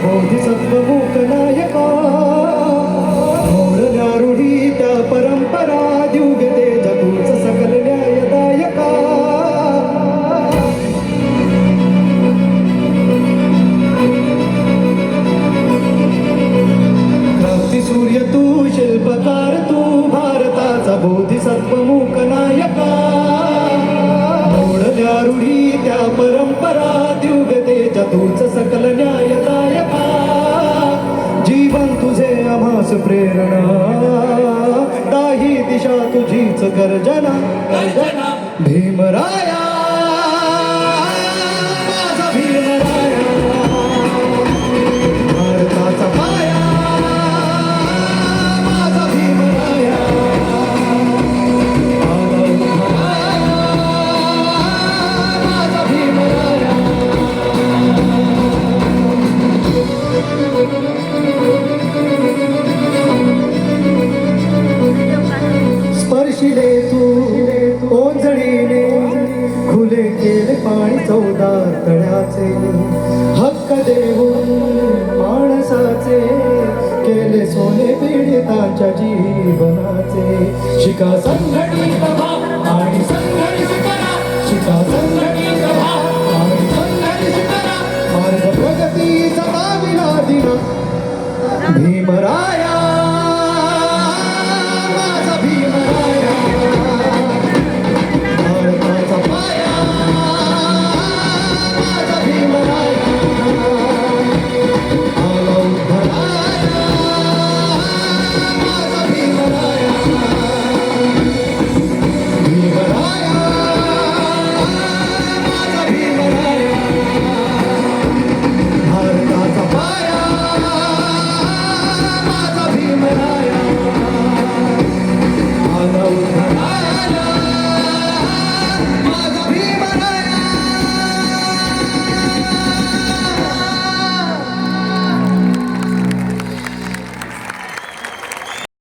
बोधिसत्व मूकनायका मोरल्या रूढी त्या परंपरा दिव्य तेज तूच सकल न्यायदायका क्रांती सूर्य तू शिल्पकार तू भारताचा बोधिसत्व मूकनायका मोरल्या रूढी त्या परंपरा दिव्य तेज तूच सकल न्यायदायका जीवन तुझे आम्हास प्रेरणा दाही दिशा तुझीच गर्जना भीमराया माझा भीमराया भारताचा पाया माझा भीमराया आला उभा माझा भीमराया स्पर्शिले तू ओंजळीने खुले केले पाणी चौदार तळ्याचे हक्क देऊन माणसाचे केले सोने पीडितांच्या जीवनाचे शिका संघटित